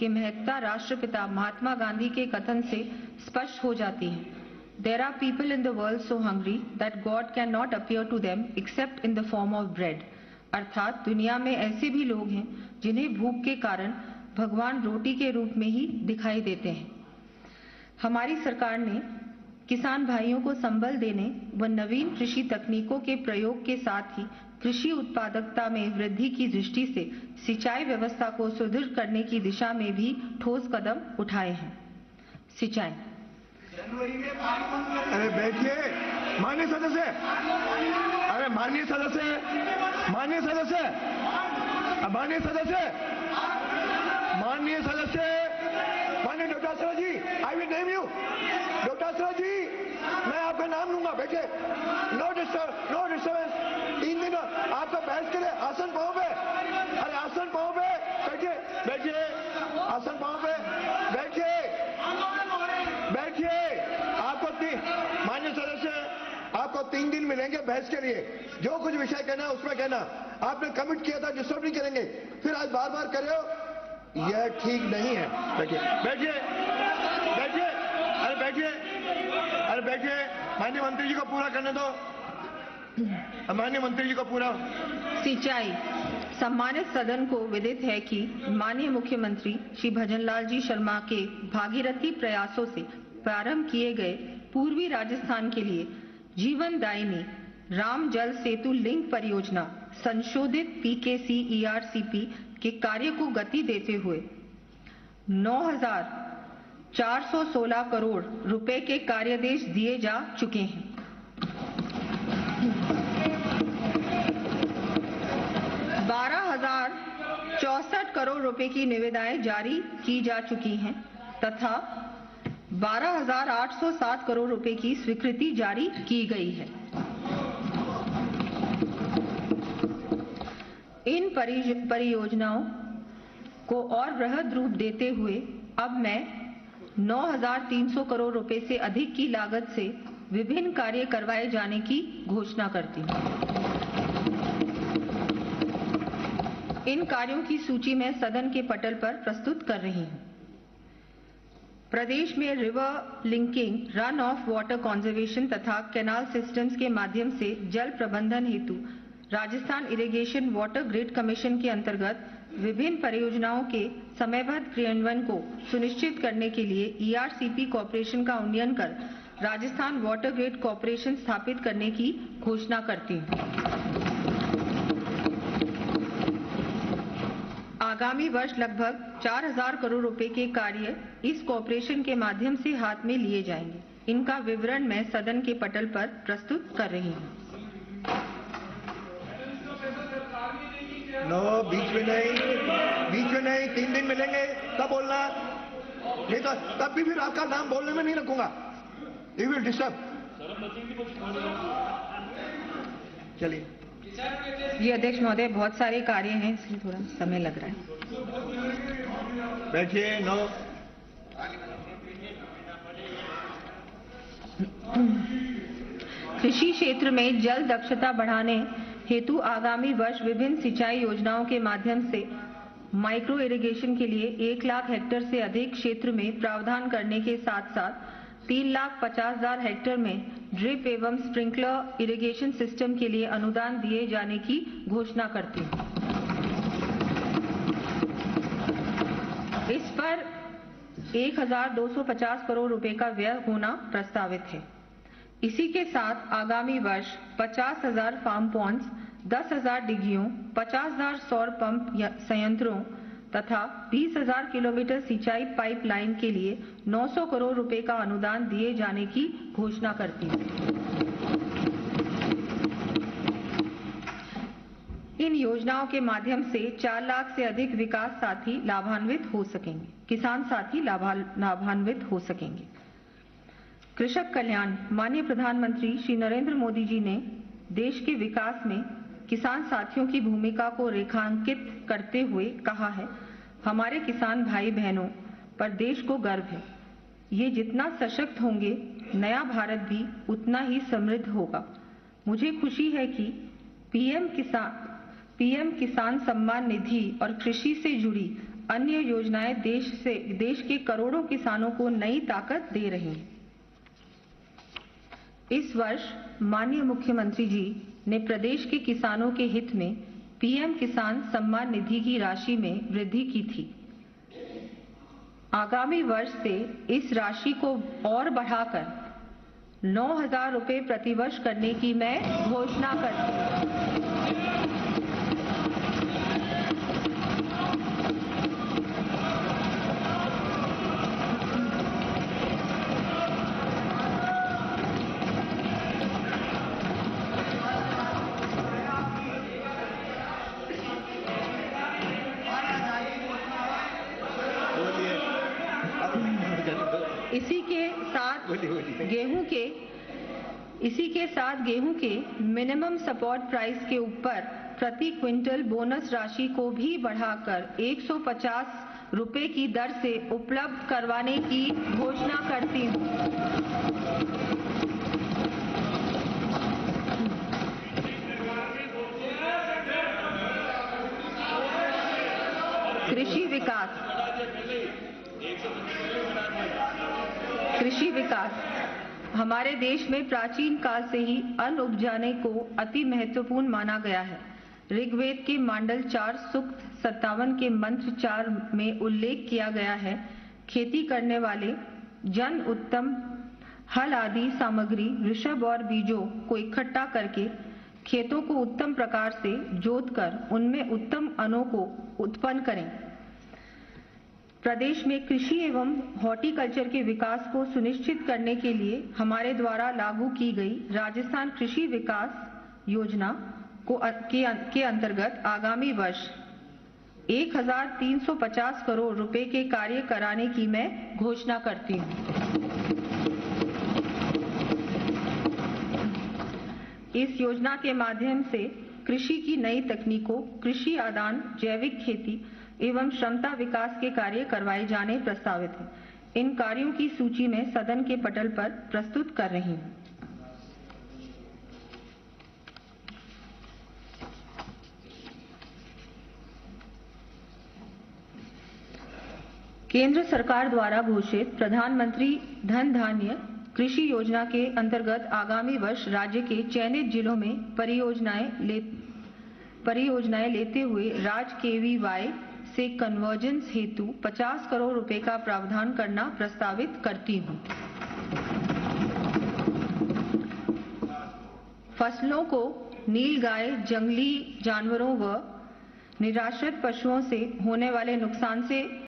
की महत्ता राष्ट्रपिता महात्मा गांधी के कथन से स्पष्ट हो जाती है। There are people in the world so hungry that God cannot appear to them except in the form of bread. अर्थात दुनिया में ऐसे भी लोग हैं जिन्हें भूख के कारण भगवान रोटी के रूप में ही दिखाई देते हैं। हमारी सरकार ने किसान भाइयों को संबल देने व नवीन कृषि तकनीकों के प्रयोग के साथ ही कृषि उत्पादकता में वृद्धि की दृष्टि से सिंचाई व्यवस्था को सुदृढ़ करने की दिशा में भी ठोस कदम उठाए हैं। सिंचाई। अरे बैठिए माननीय सदस्य, अरे माननीय सदस्य, माननीय सदस्य, माननीय सदस्य, माननीय सदस्य, माननीय doctor Asra ji, I will name you. Doctor Asra ji, मैं आपका नाम लूंगा, बैठे। No disturbance. 3 दिन आपका बहस करे, आसन पाओ पे, अरे आसन पाओ पे, बैठिए बैठिए, आसन पाओ पे बैठिए, बैठिए। आपको माननीय सदस्य, आपको 3 दिन मिलेंगे बहस के लिए, जो कुछ विषय कहना है उसमें कहना। आपने कमिट किया था डिस्टर्ब नहीं करेंगे, फिर आज बार बार कर रहे हो, यह ठीक नहीं है। बैठिए बैठिए बैठिए, अरे बैठिए, अरे बैठिए। माननीय मंत्री जी को पूरा करने दो, माननीय मंत्री जी को पूरा। सिंचाई। सम्मानित सदन को विदित है कि माननीय मुख्यमंत्री श्री भजनलाल जी शर्मा के भागीरथी प्रयासों से प्रारंभ किए गए पूर्वी राजस्थान के लिए जीवनदायिनी राम जल सेतु लिंक परियोजना संशोधित PKC ERCP के कार्य को गति देते हुए 9,416 करोड़ रुपए के कार्यादेश दिए जा चुके हैं। 12,064 करोड़ रुपए की निविदाएं जारी की जा चुकी हैं तथा 12,807 करोड़ रुपए की स्वीकृति जारी की गई है। इन परियोजनाओं को और वृहद रूप देते हुए अब मैं 9,300 करोड़ रुपए से अधिक की लागत से विभिन्न कार्य करवाए जाने की घोषणा करती हूँ। इन कार्यों की सूची मैं सदन के पटल पर प्रस्तुत कर रही हूँ। प्रदेश में river linking, run of water conservation तथा कैनाल सिस्टम्स के माध्यम से जल प्रबंधन हेतु Rajasthan irrigation water grid commission के अंतर्गत विभिन्न परियोजनाओं के समयबद्ध क्रियान्वयन को सुनिश्चित करने के लिए ERCP कॉर्पोरेशन का उन्नयन कर राजस्थान वाटर ग्रिड कॉर्पोरेशन स्थापित करने की घोषणा करती हूँ। आगामी वर्ष लगभग 4,000 करोड़ रुपए के कार्य इस कॉर्पोरेशन के माध्यम से हाथ में लिए जाएंगे। इनका विवरण मैं सदन के पटल पर प्रस्तुत कर रही हूँ। नो, बीच में नहीं, 3 दिन मिलेंगे तब बोलना, नहीं तो तब भी फिर आपका नाम बोलने में नहीं रखूंगा। You will disturb. चलिए। ये अध्यक्ष महोदय, बहुत सारे कार्य हैं इसलिए थोड़ा समय लग रहा है। बैठिए। नो, कृषि क्षेत्र में जल दक्षता बढ़ाने हेतु आगामी वर्ष विभिन्न सिंचाई योजनाओं के माध्यम से माइक्रो इरिगेशन के लिए 1 लाख हेक्टेयर से अधिक क्षेत्र में प्रावधान करने के साथ साथ 3,50,000 हेक्टेयर में ड्रिप एवं स्प्रिंकलर इरिगेशन सिस्टम के लिए अनुदान दिए जाने की घोषणा करती हूँ। इस पर 1,250 करोड़ रुपए का व्यय होना प्रस्तावित है। इसी के साथ आगामी वर्ष 50,000 फार्म पॉन्ड्स, 10,000 डिग्गियों, 50,000 सौर पंप संयंत्रों तथा 20,000 किलोमीटर सिंचाई पाइपलाइन के लिए 900 करोड़ रुपए का अनुदान दिए जाने की घोषणा करती हूँ। इन योजनाओं के माध्यम से 4 लाख से अधिक विकास साथी लाभान्वित हो सकेंगे, किसान साथी लाभान्वित हो सकेंगे। कृषक कल्याण। माननीय प्रधानमंत्री श्री नरेंद्र मोदी जी ने देश के विकास में किसान साथियों की भूमिका को रेखांकित करते हुए कहा है, हमारे किसान भाई बहनों पर देश को गर्व है। ये जितना सशक्त होंगे, नया भारत भी उतना ही समृद्ध होगा। मुझे खुशी है कि पीएम किसान सम्मान निधि और कृषि से जुड़ी अन्य योजनाएं देश के करोड़ों किसानों को नई ताकत दे रही हैं। इस वर्ष माननीय मुख्यमंत्री जी ने प्रदेश के किसानों के हित में पीएम किसान सम्मान निधि की राशि में वृद्धि की थी। आगामी वर्ष से इस राशि को और बढ़ाकर 9,000 रुपये प्रतिवर्ष करने की मैं घोषणा करती हूँ। इसी के साथ गेहूं के मिनिमम सपोर्ट प्राइस के ऊपर प्रति क्विंटल बोनस राशि को भी बढ़ाकर 150 रुपए की दर से उपलब्ध करवाने की घोषणा करती हूं। कृषि विकास हमारे देश में प्राचीन काल से ही अन्न उपजाने को अति महत्वपूर्ण माना गया है। ऋग्वेद के मांडल 4 सूक्त 57 के मंत्र 4 में उल्लेख किया गया है, खेती करने वाले जन उत्तम हल आदि सामग्री, वृषभ और बीजों को इकट्ठा करके खेतों को उत्तम प्रकार से जोतकर उनमें उत्तम अन्नों को उत्पन्न करें। प्रदेश में कृषि एवं हॉर्टिकल्चर के विकास को सुनिश्चित करने के लिए हमारे द्वारा लागू की गई राजस्थान कृषि विकास योजना के अंतर्गत आगामी वर्ष 1,350 करोड़ रुपए के कार्य कराने की मैं घोषणा करती हूँ। इस योजना के माध्यम से कृषि की नई तकनीकों, कृषि आदान, जैविक खेती एवं क्षमता विकास के कार्य करवाए जाने प्रस्तावित हैं। इन कार्यों की सूची में सदन के पटल पर प्रस्तुत कर रही हूं। केंद्र सरकार द्वारा घोषित प्रधानमंत्री धन धान्य कृषि योजना के अंतर्गत आगामी वर्ष राज्य के चयनित जिलों में परियोजनाएं लेते हुए राज्य KVY से कन्वर्जेंस हेतु 50 करोड़ रुपए का प्रावधान करना प्रस्तावित करती हूं। फसलों को नीलगाय, जंगली जानवरों व निराश्रित पशुओं से होने वाले नुकसान से